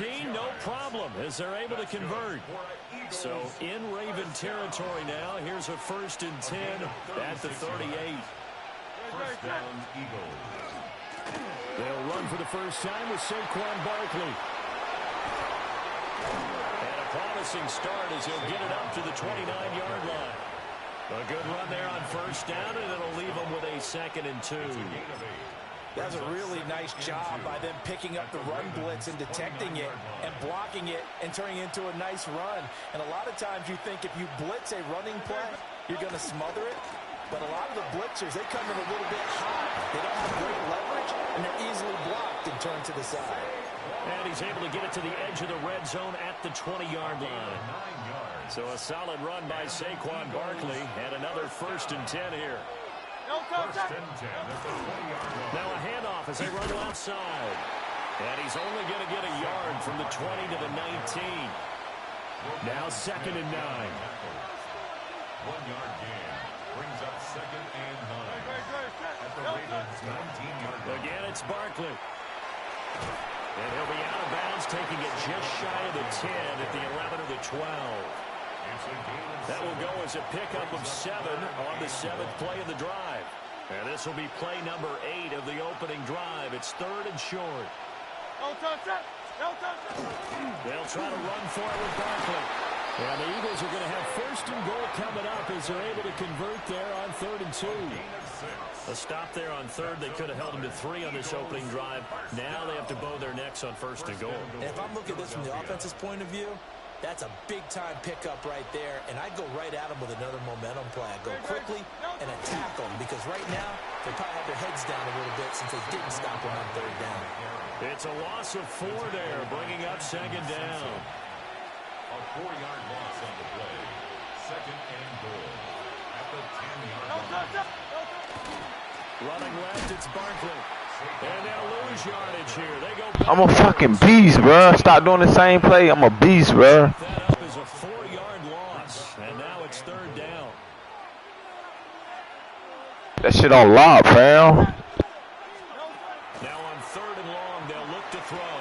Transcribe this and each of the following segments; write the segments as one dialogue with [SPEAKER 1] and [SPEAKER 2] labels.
[SPEAKER 1] 19, no problem as they're able to convert. So in Raven territory now, here's a 1st and 10 at the 38.
[SPEAKER 2] First down, Eagles.
[SPEAKER 1] They'll run for the first time with Saquon Barkley. And a promising start as he'll get it up to the 29-yard line. A good run there on 1st down, and it'll leave them with a 2nd and 2.
[SPEAKER 3] That's a really nice job by them picking up the run blitz and detecting it and blocking it and turning it into a nice run. And a lot of times you think if you blitz a running play, you're going to smother it. But a lot of the blitzers, they come in a little bit high. They don't have great leverage, and they're easily blocked and turned to the side.
[SPEAKER 1] And he's able to get it to the edge of the red zone at the 20-yard line. So a solid run by Saquon Barkley and another 1st and 10 here.
[SPEAKER 2] First and 10 at the 20-yard line.
[SPEAKER 1] Now a handoff as they run outside. And he's only going to get a yard from the 20 to the 19. Now 2nd and 9.
[SPEAKER 2] 1-yard gain brings up 2nd and 9 at the Ravens' 19-yard line.
[SPEAKER 1] Again, it's Barkley. And he'll be out of bounds, taking it just shy of the 10 at the 11 or the 12. That will go as a pickup of 7 on the 7th play of the drive. And this will be play number 8 of the opening drive. It's 3rd and short. They'll try to run for it with Barkley. And the Eagles are going to have 1st and goal coming up as they're able to convert there on 3rd and 2. A stop there on 3rd. They could have held them to 3 on this opening drive. Now they have to bow their necks on 1st and goal.
[SPEAKER 3] And if I'm looking at this from the offense's point of view, that's a big-time pickup right there, and I'd go right at them with another momentum play. I'd go quickly and attack them because right now they probably have their heads down a little bit since they didn't stop them on 3rd down.
[SPEAKER 1] It's a loss of 4 there, bringing up 2nd down.
[SPEAKER 2] A 4-yard loss on the play. 2nd and goal at the 10-yard line.
[SPEAKER 1] Running left, it's Barkley. And they'll lose yardage here. They go.
[SPEAKER 4] I'm a fucking beast, bro. Stop doing the same play. I'm a beast, bro.
[SPEAKER 1] That up is a 4-yard loss, and now it's 3rd down.
[SPEAKER 4] That shit on lock, fam.
[SPEAKER 1] Now on 3rd and long, they'll look to throw.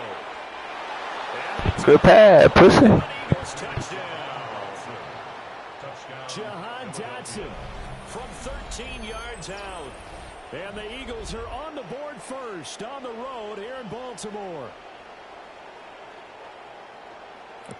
[SPEAKER 4] Good pass, pussy.
[SPEAKER 1] Eagles touchdown. Jahan Dotson from 13 yards out. And the Eagles are on the board first on the road here in Baltimore.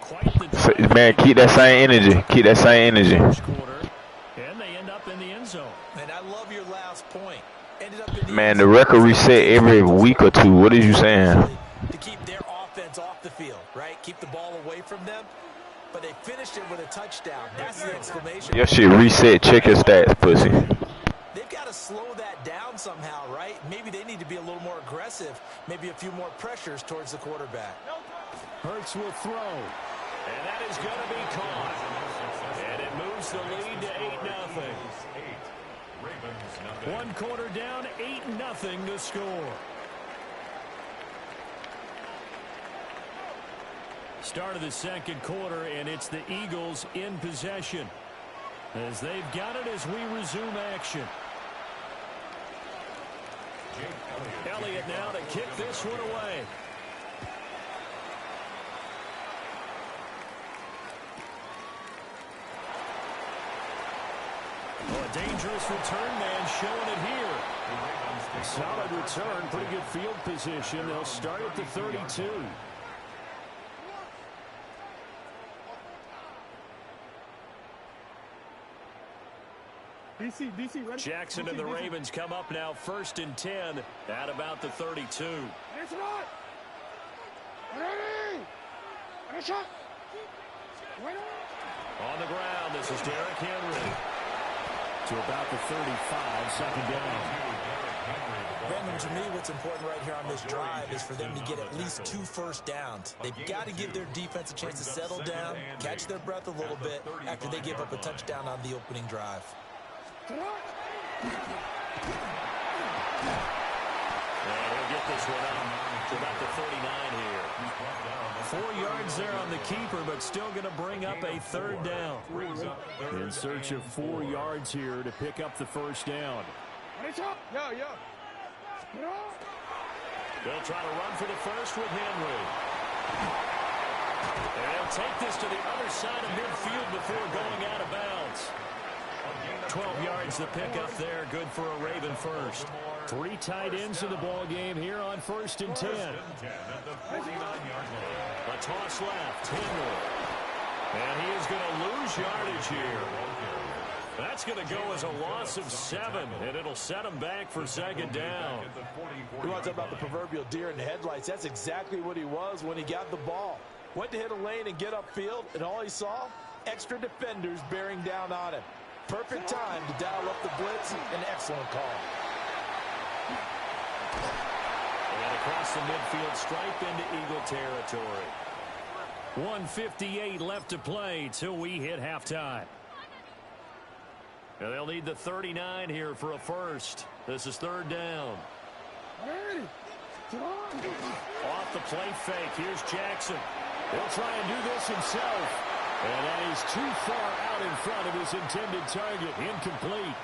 [SPEAKER 1] Quite the
[SPEAKER 4] man, keep that same energy. Keep that same energy.
[SPEAKER 1] And they end up in the end zone.
[SPEAKER 3] And I love your last point. Ended up in the
[SPEAKER 4] Man, the record reset every week or 2. What are you saying?
[SPEAKER 3] To keep their offense off the field, right? Keep the ball away from them. But they finished it with a touchdown. That's the exclamation.
[SPEAKER 4] Your shit reset. Check your stats, pussy.
[SPEAKER 3] They've got to slow that down somehow, right? Maybe they need to be a little more aggressive. Maybe a few more pressures towards the quarterback.
[SPEAKER 1] Hurts will throw. And that is going to be caught. And it moves the lead to 8-0. 1 quarter down, 8-0 to score. Start of the 2nd quarter, and it's the Eagles in possession as they've got it as we resume action. Elliott now to kick this one away. Oh, a dangerous return man showing it here. A solid return, pretty good field position. They'll start at the 32.
[SPEAKER 2] DC, ready?
[SPEAKER 1] Jackson and the Ravens come up now 1st and 10 at about the 32.
[SPEAKER 2] It's not. Ready? Ready, shot.
[SPEAKER 1] On the ground, this is Derrick Henry. To about the 35, 2nd down.
[SPEAKER 3] Brandon, to me, what's important right here on this drive is for them to get at least 2 first downs. They've got to give their defense a chance to settle down, catch their breath a little bit after they give up a touchdown on the opening drive.
[SPEAKER 1] And he'll get this one up to about the 39 here. 4 yards there on the keeper, but still going to bring up a 3rd down. In search of 4 yards here to pick up the 1st down. They'll try to run for the first with Henry. And they'll take this to the other side of midfield before going out of bounds. 12 yards to pick up there. Good for a Raven first. 3 tight ends in the ball game here on 1st and 10. A toss left. Henry. And he is going to lose yardage here. That's going to go as a loss of 7, and it'll set him back for 2nd down.
[SPEAKER 3] You want to talk about the proverbial deer in the headlights? That's exactly what he was when he got the ball. Went to hit a lane and get upfield, and all he saw, extra defenders bearing down on him. Perfect time to dial up the blitz. An excellent call.
[SPEAKER 1] And across the midfield stripe into Eagle territory. 1:58 left to play till we hit halftime. And they'll need the 39 here for a first. This is 3rd down. Off the play fake. Here's Jackson. He'll try and do this himself. And that is too far out in front of his intended target. Incomplete.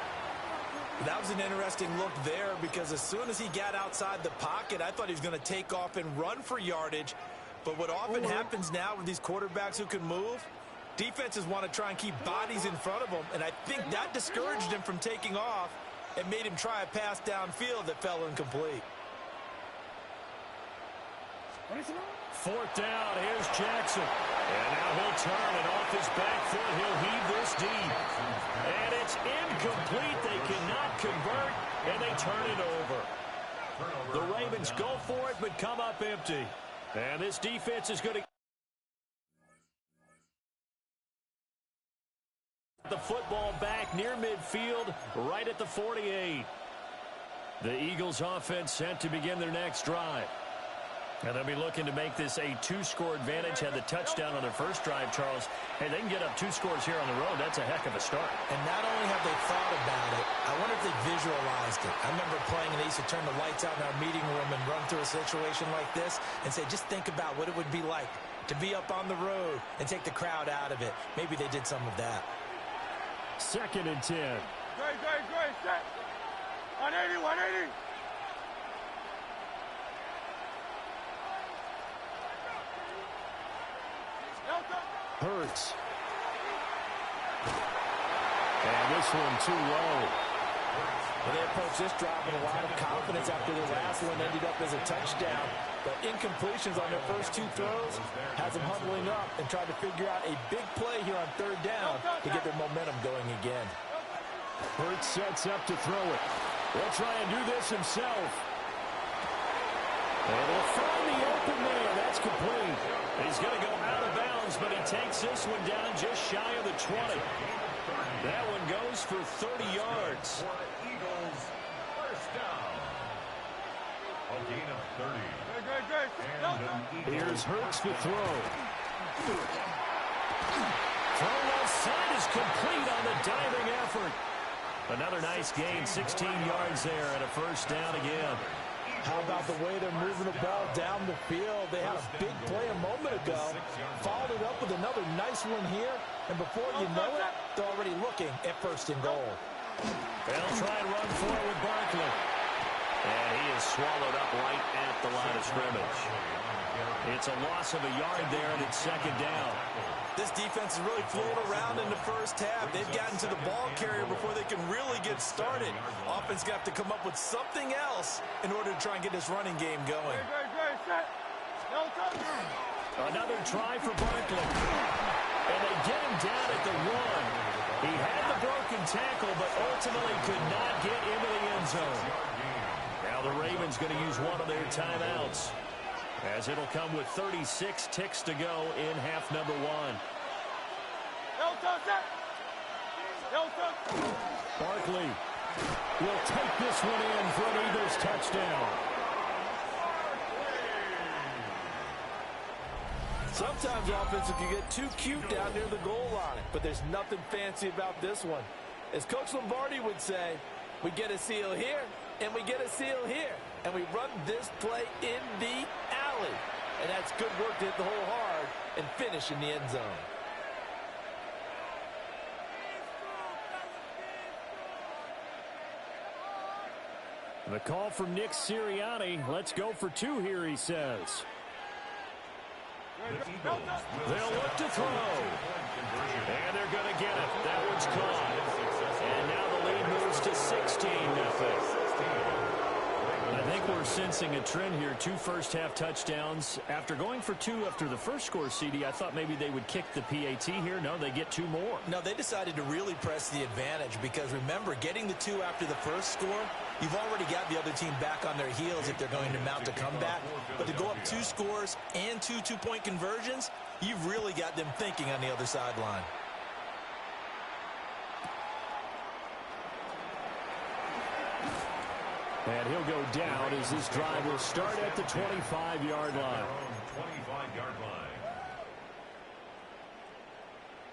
[SPEAKER 3] That was an interesting look there because as soon as he got outside the pocket, I thought he was going to take off and run for yardage. But what often happens now with these quarterbacks who can move, defenses want to try and keep bodies in front of them, and I think that discouraged him from taking off and made him try a pass downfield that fell incomplete.
[SPEAKER 1] 4th down, here's Jackson. And now he'll turn, and off his back foot, he'll heave this deep. And it's incomplete. They cannot convert, and they turn it over. The Ravens go for it, but come up empty. And this defense is going to the football back near midfield, right at the 48. The Eagles offense set to begin their next drive. And they'll be looking to make this a 2-score advantage. Had the touchdown on their first drive, Charles. Hey, they can get up 2 scores here on the road. That's a heck of a start.
[SPEAKER 3] And not only have they thought about it, I wonder if they visualized it. I remember playing, and they used to turn the lights out in our meeting room and run through a situation like this and say, just think about what it would be like to be up on the road and take the crowd out of it. Maybe they did some of that.
[SPEAKER 1] 2nd and 10.
[SPEAKER 5] Great, set. 180.
[SPEAKER 1] Hurts. And this one too low.
[SPEAKER 3] Well, they approached this drive with a lot of confidence after the last one ended up as a touchdown. But incompletions on their first 2 throws has them huddling up and trying to figure out a big play here on 3rd down to get their momentum going again.
[SPEAKER 1] Hurts sets up to throw it. He'll try and do this himself. And he'll find the open man. That's complete. He's going to go out of bounds, but he takes this one down just shy of the 20. That one goes for 30 yards.
[SPEAKER 2] For the Eagles, first down. A gain of 30. And
[SPEAKER 1] here's Hurts to throw. Throw left side is complete on the diving effort. Another nice gain, 16 yards there, and a first down again.
[SPEAKER 3] How about the way they're moving the ball down the field? They had a big play a moment ago, followed it up with another nice one here, and before you know it, they're already looking at 1st and goal.
[SPEAKER 1] They'll try and run for it with Barkley. And he is swallowed up right at the line of scrimmage. It's a loss of a yard there, and it's 2nd down.
[SPEAKER 3] This defense is really floating around in the first half. They've gotten to the ball carrier before they can really get started. Offense going to have to come up with something else in order to try and get this running game going.
[SPEAKER 1] Another try for Barkley. And they get him down at the 1. He had the broken tackle, but ultimately could not get into the end zone. Now the Ravens going to use one of their timeouts, as it'll come with 36 ticks to go in half number 1. Barkley will take this one in for an Eagles touchdown.
[SPEAKER 3] Sometimes offense can get too cute down near the goal line, but there's nothing fancy about this one. As Coach Lombardi would say, we get a seal here, and we get a seal here, and we run this play in the alley. And that's good work to hit the hole hard and finish in the end zone.
[SPEAKER 1] The call from Nick Sirianni. Let's go for 2 here, he says. They'll look to throw. And they're going to get it. That one's caught. And now the lead moves to 16-0. I think we're sensing a trend here. 2 first-half touchdowns. After going for 2 after the first score, CD, I thought maybe they would kick the PAT here. No, they get 2 more.
[SPEAKER 3] No, they decided to really press the advantage because, remember, getting the 2 after the first score, you've already got the other team back on their heels if they're going to mount a comeback. But to go up 2 scores and 2 two-point conversions, you've really got them thinking on the other sideline.
[SPEAKER 1] And he'll go down as this drive will start at the 25-yard line.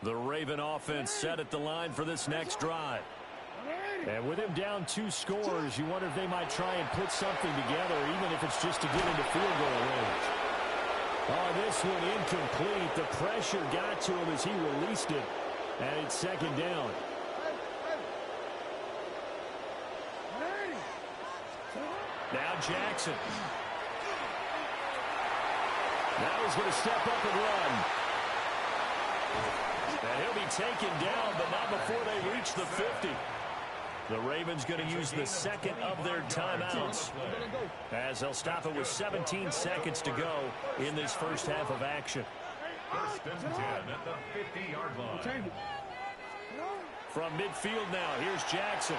[SPEAKER 1] The Raven offense set at the line for this next drive. And with him down 2 scores, you wonder if they might try and put something together, even if it's just to get into field goal range. Oh, this one incomplete. The pressure got to him as he released it. And it's 2nd down. Now Jackson. Now he's going to step up and run. And he'll be taken down, but not before they reach the 50. The Ravens going to use the 2nd of their timeouts, as they'll stop it with 17 seconds to go in this first half of action.
[SPEAKER 2] 1st and 10 at the 50-yard line.
[SPEAKER 1] From midfield now, here's Jackson.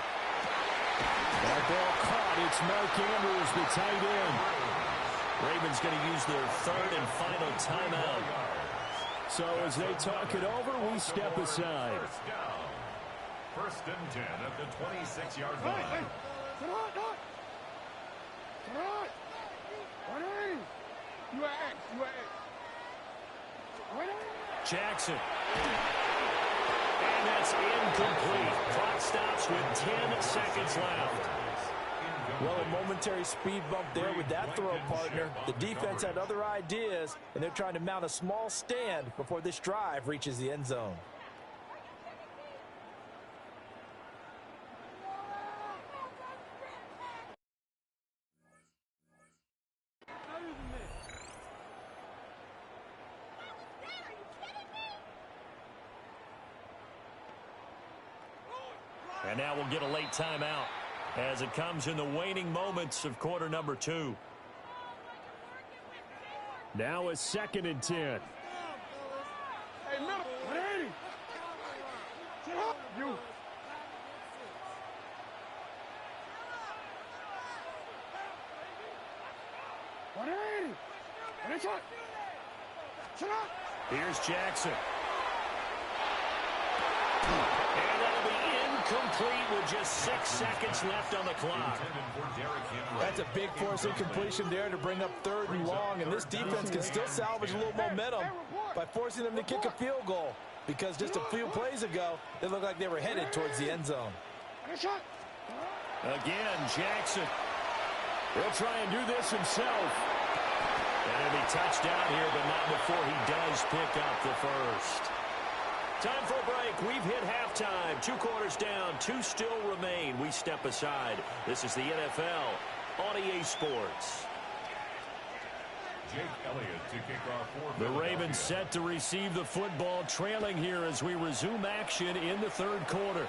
[SPEAKER 1] That ball caught. It's Mark Andrews, the tight end. Ravens going to use their 3rd and final timeout. So as they talk it over, we step aside.
[SPEAKER 2] 1st and 10 at the 26-yard line.
[SPEAKER 1] Jackson. And that's incomplete. Clock stops with 10 seconds left.
[SPEAKER 3] Well, a momentary speed bump there with that throw, partner. The defense had other ideas, and they're trying to mount a small stand before this drive reaches the end zone.
[SPEAKER 1] And now we'll get a late timeout as it comes in the waning moments of quarter number 2. Now a 2nd and 10.
[SPEAKER 5] Hey, middle. 180. You. 180. And it's up. Shut up.
[SPEAKER 1] Here's Jackson. And that'll be incomplete with just 6 seconds left on the clock.
[SPEAKER 3] That's a big force incompletion there to bring up 3rd and long, and this defense can still salvage a little momentum by forcing them to kick a field goal, because just a few plays ago, they looked like they were headed towards the end zone.
[SPEAKER 1] Again, Jackson. He'll try and do this himself. And he'll be touchdown here, but not before he does pick up the first. Time for a break. We've hit halftime. 2 quarters down. 2 still remain. We step aside. This is the NFL on EA Sports.
[SPEAKER 2] Jake Elliott to kick off for
[SPEAKER 1] the Ravens set to receive the football, trailing here as we resume action in the 3rd quarter.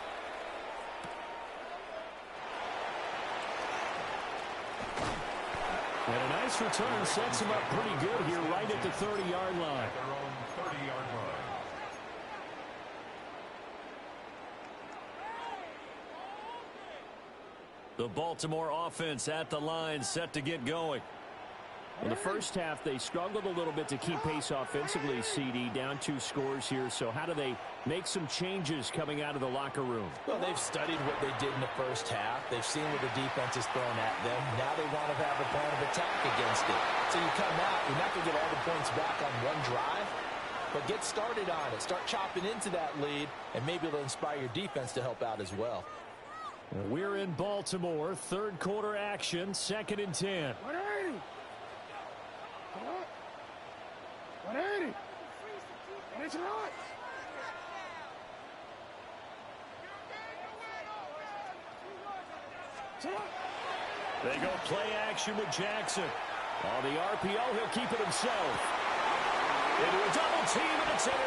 [SPEAKER 1] And a nice return sets him up pretty good here right at the 30-yard line.
[SPEAKER 2] Their own 30-yard line.
[SPEAKER 1] The Baltimore offense at the line, set to get going. In the first half, they struggled a little bit to keep pace offensively, CD, down 2 scores here. So how do they make some changes coming out of the locker room?
[SPEAKER 3] Well, they've studied what they did in the first half. They've seen what the defense is throwing at them. Now they want to have a plan of attack against it. So you come out, you're not going to get all the points back on one drive, but get started on it. Start chopping into that lead, and maybe it'll inspire your defense to help out as well.
[SPEAKER 1] We're in Baltimore, 3rd quarter action, 2nd and 10.
[SPEAKER 5] 180. 180. And it's not.
[SPEAKER 1] They go play action with Jackson. On the RPO, he'll keep it himself. Into a double team, and it's intercepted.